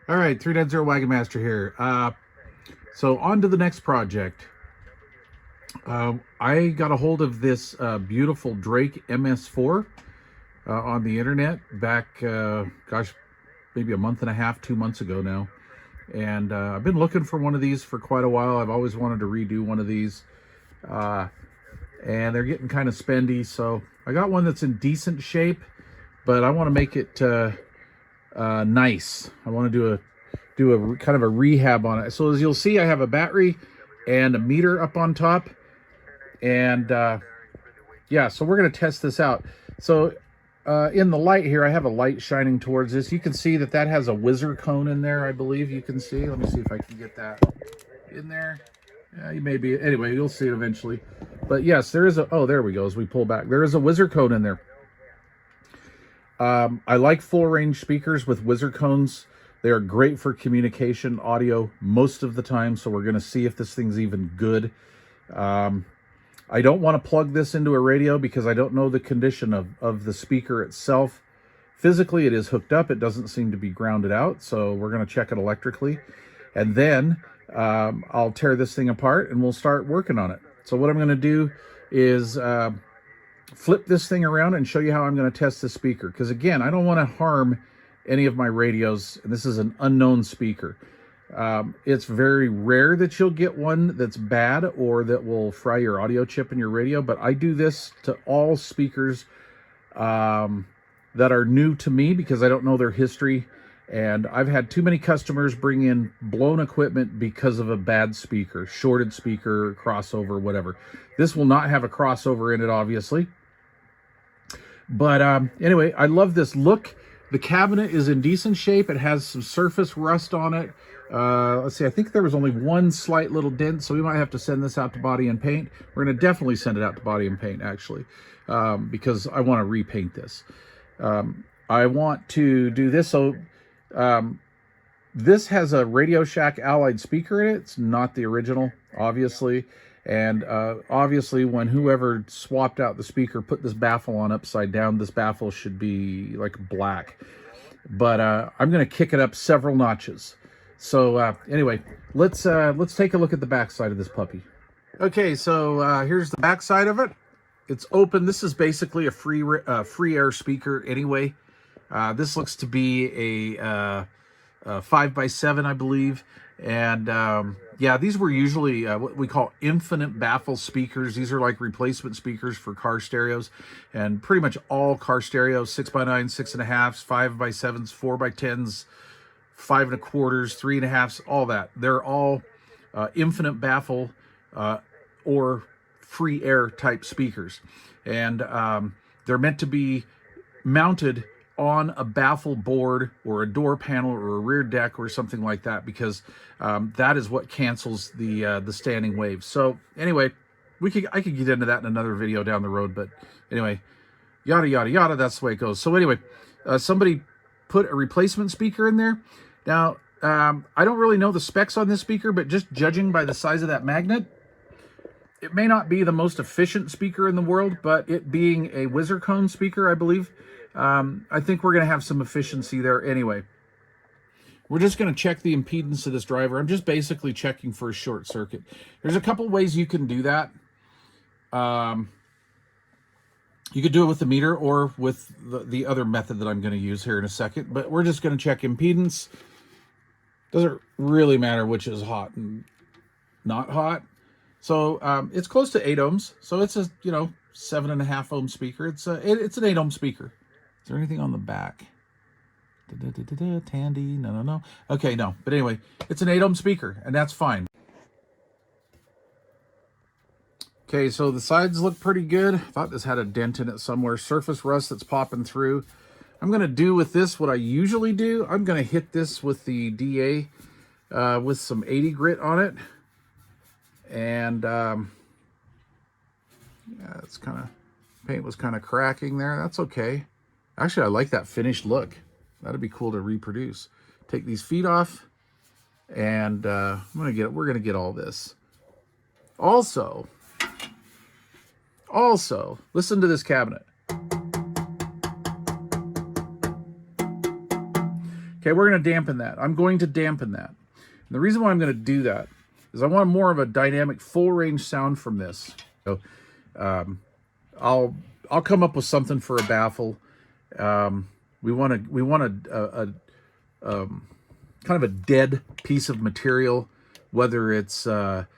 All right, 390 Wagon Master here. So on to the next project. I got a hold of this beautiful Drake MS-4 on the internet back, gosh, maybe a month and a half, 2 months ago now. And I've been looking for one of these for quite a while. I've always wanted to redo one of these. And they're getting kind of spendy, so I got one that's in decent shape, but I want to make it nice. I want to do a kind of a rehab on it. So as you'll see, I have a battery and a meter up on top, and yeah, so we're going to test this out. So in the light here, I have a light shining towards this. You can see that that has a whizzer cone in there, I believe you can see. Let me see if I can get that in there. Yeah, you may be. Anyway, you'll see it eventually. But yes, there is a, oh, there we go, as we pull back. There is a whizzer cone in there. I like full range speakers with whizzer cones. They are great for communication audio most of the time, so we're going to see if this thing's even good. I don't want to plug this into a radio because I don't know the condition of the speaker itself. Physically, it is hooked up. It doesn't seem to be grounded out, so we're going to check it electrically. And then I'll tear this thing apart and we'll start working on it. So what I'm going to do is flip this thing around and show you how I'm going to test the speaker. Because again, I don't want to harm any of my radios. And this is an unknown speaker. It's very rare that you'll get one that's bad or that will fry your audio chip in your radio. But I do this to all speakers that are new to me because I don't know their history. And I've had too many customers bring in blown equipment because of a bad speaker, shorted speaker, crossover, whatever. This will not have a crossover in it, obviously. But anyway, I love this look. The cabinet is in decent shape. It has some surface rust on it. Let's see, I think there was only one slight little dent, so we might have to send this out to Body and Paint. We're going to definitely send it out to Body and Paint, actually, because I want to repaint this. I want to do this. So this has a Radio Shack Allied speaker in it. It's not the original, obviously. And obviously, when whoever swapped out the speaker put this baffle on upside down, this baffle should be like black. But I'm going to kick it up several notches. So anyway, let's take a look at the back side of this puppy. Okay, so here's the back side of it. It's open. This is basically a free air speaker anyway. This looks to be a 5x7, I believe. And yeah, these were usually what we call infinite baffle speakers. These are like replacement speakers for car stereos. And pretty much all car stereos, 6x9, 6.5s, 5x7s, 4x10s, 5 1/4s, 3.5s, all that. They're all infinite baffle or free air type speakers. And they're meant to be mounted on a baffle board or a door panel or a rear deck or something like that, because that is what cancels the standing waves. So anyway, I could get into that in another video down the road, but anyway, yada yada yada, that's the way it goes. So anyway, somebody put a replacement speaker in there. Now I don't really know the specs on this speaker, but just judging by the size of that magnet, it may not be the most efficient speaker in the world, but it being a whizzer cone speaker, I believe, I think we're going to have some efficiency there anyway. We're just going to check the impedance of this driver. I'm just basically checking for a short circuit. There's a couple ways you can do that. You could do it with the meter or with the other method that I'm going to use here in a second, but we're just going to check impedance. Doesn't really matter which is hot and not hot. So it's close to 8 ohms. So it's a 7.5 ohm speaker. It's an 8 ohm speaker. Is there anything on the back? Tandy, no. Okay, no. But anyway, it's an 8 ohm speaker, and that's fine. Okay, so the sides look pretty good. I thought this had a dent in it somewhere. Surface rust that's popping through. I'm going to do with this what I usually do. I'm going to hit this with the DA with some 80 grit on it. And yeah, it's kind of, paint was kind of cracking there. That's okay. Actually, I like that finished look. That'd be cool to reproduce. Take these feet off, and we're gonna get all this. Also, listen to this cabinet. Okay, we're going to dampen that. I'm going to dampen that. And the reason why I'm going to do that is I want more of a dynamic full range sound from this. So I'll come up with something for a baffle. We want a kind of a dead piece of material, whether it's a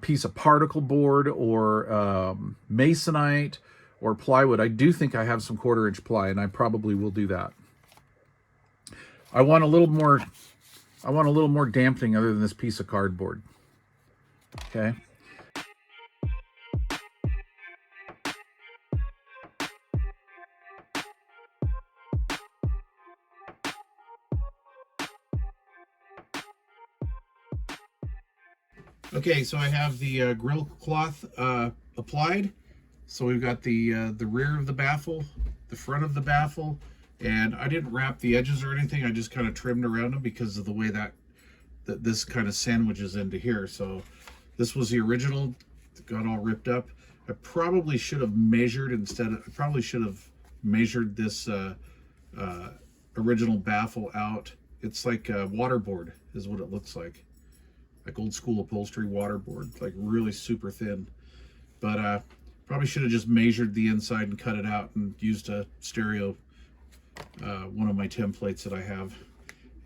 piece of particle board or masonite or plywood. I do think I have some 1/4-inch ply, and I probably will do that. I want a little more dampening other than this piece of cardboard. Okay. Okay, so I have the grill cloth applied. So we've got the rear of the baffle, the front of the baffle, and I didn't wrap the edges or anything. I just kind of trimmed around them because of the way that this kind of sandwiches into here. So this was the original, got all ripped up. I probably should have measured this original baffle out. It's like a waterboard is what it looks like old school upholstery waterboard, like really super thin. But probably should have just measured the inside and cut it out and used a stereo, one of my templates that I have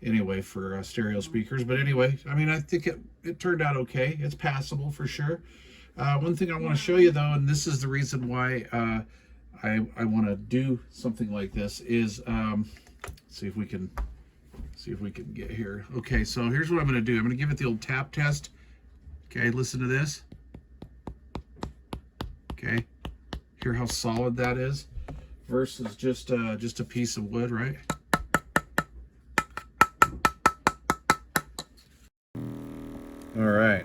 anyway for stereo speakers. But anyway, I mean, I think it turned out okay. It's passable for sure. One thing I want to show you though, and this is the reason why I want to do something like this, is see if we can get here. Okay, so here's what I'm going to do. I'm going to give it the old tap test. Okay, listen to this. Okay, hear how solid that is versus just a piece of wood, right? All right.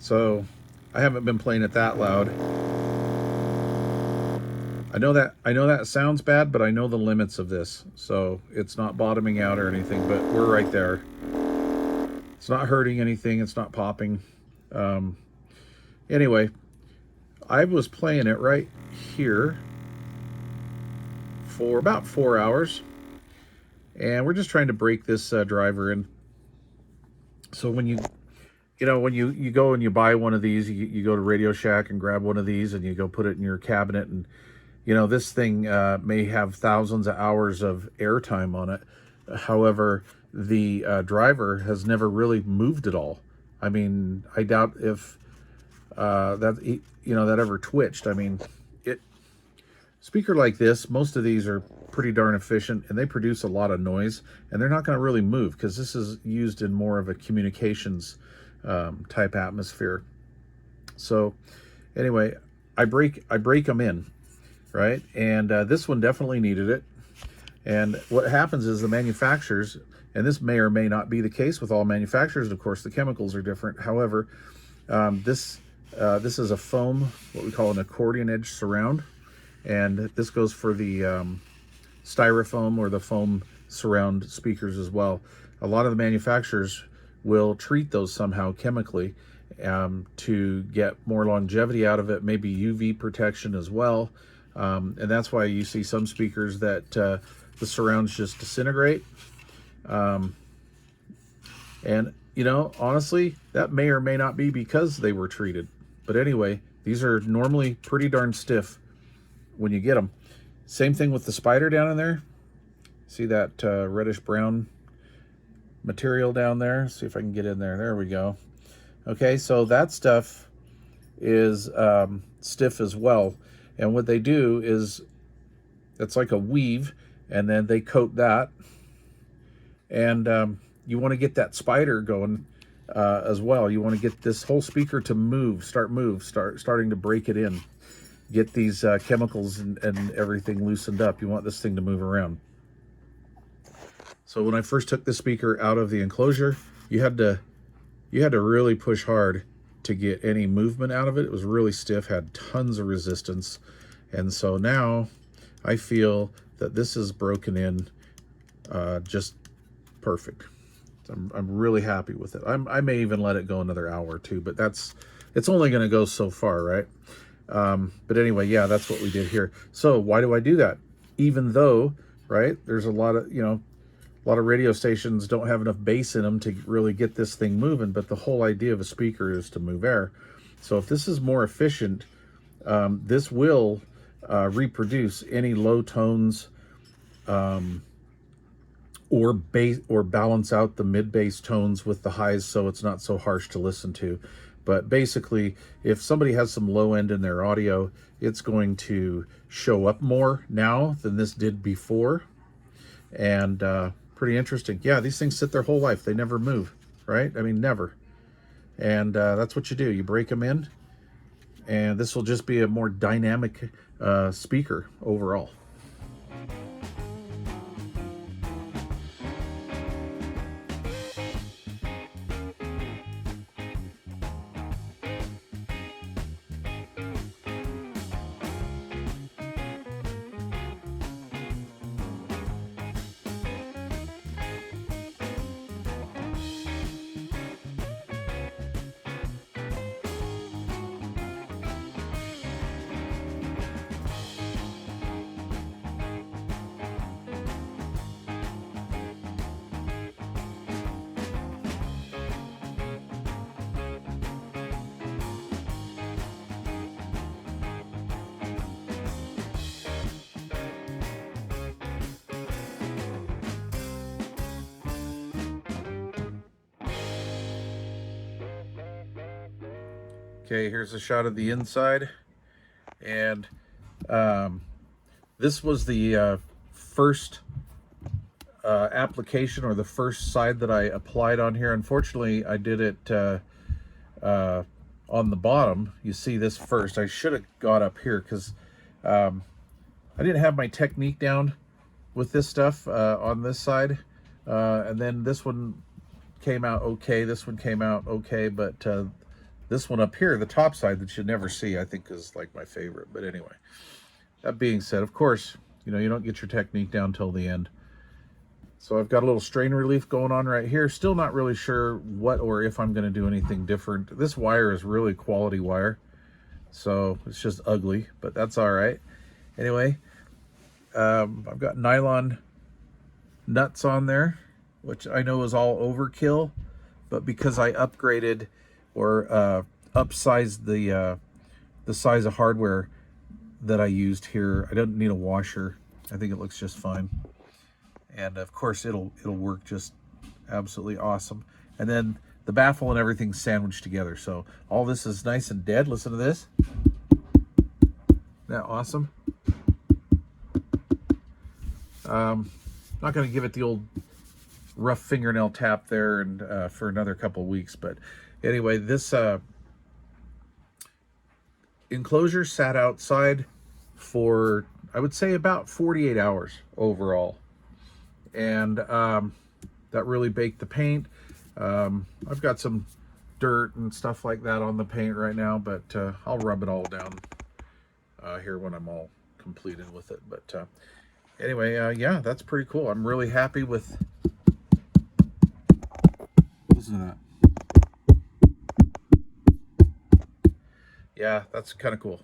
So I haven't been playing it that loud. I know that sounds bad, but I know the limits of this. So it's not bottoming out or anything, but we're right there. It's not hurting anything. It's not popping. Anyway, I was playing it right here for about 4 hours, and we're just trying to break this driver in. So when you go and you buy one of these, you go to Radio Shack and grab one of these and you go put it in your cabinet, and this thing may have thousands of hours of airtime on it. However, the driver has never really moved at all. I mean, I doubt if that ever twitched. I mean, speaker like this, most of these are pretty darn efficient, and they produce a lot of noise, and they're not going to really move because this is used in more of a communications type atmosphere. So anyway, I break them in, right? And this one definitely needed it. And what happens is the manufacturers, and this may or may not be the case with all manufacturers, of course, the chemicals are different. However, this is a foam, what we call an accordion edge surround. And this goes for the styrofoam or the foam surround speakers as well. A lot of the manufacturers will treat those somehow chemically to get more longevity out of it, maybe UV protection as well. And that's why you see some speakers that the surrounds just disintegrate. And honestly, that may or may not be because they were treated. But anyway, these are normally pretty darn stiff when you get them. Same thing with the spider down in there. See that reddish brown material down there? See if I can get in there. There we go. Okay, so that stuff is stiff as well. And what they do is, it's like a weave, and then they coat that. And you want to get that spider going as well. You want to get this whole speaker to starting to break it in. Get these chemicals and everything loosened up. You want this thing to move around. So when I first took the speaker out of the enclosure, you had to really push hard to get any movement out of it. It was really stiff, had tons of resistance. And so now I feel that this is broken in just perfect. I'm really happy with it. I may even let it go another hour or two, but it's only going to go so far, right? But anyway, yeah, that's what we did here. So why do I do that? Even though right? There's a lot of, a lot of radio stations don't have enough bass in them to really get this thing moving, but the whole idea of a speaker is to move air. So if this is more efficient, this will reproduce any low tones, or bass, or balance out the mid bass tones with the highs, so it's not so harsh to listen to. But basically, if somebody has some low end in their audio, it's going to show up more now than this did before. And pretty interesting. Yeah, these things sit their whole life. They never move, right? I mean, never. And that's what you do. You break them in, and this will just be a more dynamic speaker overall. Okay, here's a shot of the inside, and this was the first application, or the first side that I applied on here. Unfortunately, I did it on the bottom. You see this first. I should have got up here because I didn't have my technique down with this stuff on this side, and then this one came out okay, this one came out okay, but this one up here, the top side that you never see, I think is like my favorite. But anyway, that being said, of course, you don't get your technique down till the end. So I've got a little strain relief going on right here. Still not really sure what or if I'm going to do anything different. This wire is really quality wire, so it's just ugly, but that's all right. Anyway, I've got nylon nuts on there, which I know is all overkill, but because I upgraded or upsized the size of hardware that I used here, I don't need a washer. I think it looks just fine, and of course it'll work just absolutely awesome. And then the baffle and everything sandwiched together, so all this is nice and dead. Listen to this. Isn't that awesome? Not going to give it the old rough fingernail tap there and for another couple weeks, but anyway, this enclosure sat outside for, I would say, about 48 hours overall, and that really baked the paint. I've got some dirt and stuff like that on the paint right now, but I'll rub it all down here when I'm all completed with it. But anyway, yeah, that's pretty cool. I'm really happy with, listen to that. Yeah, that's kind of cool.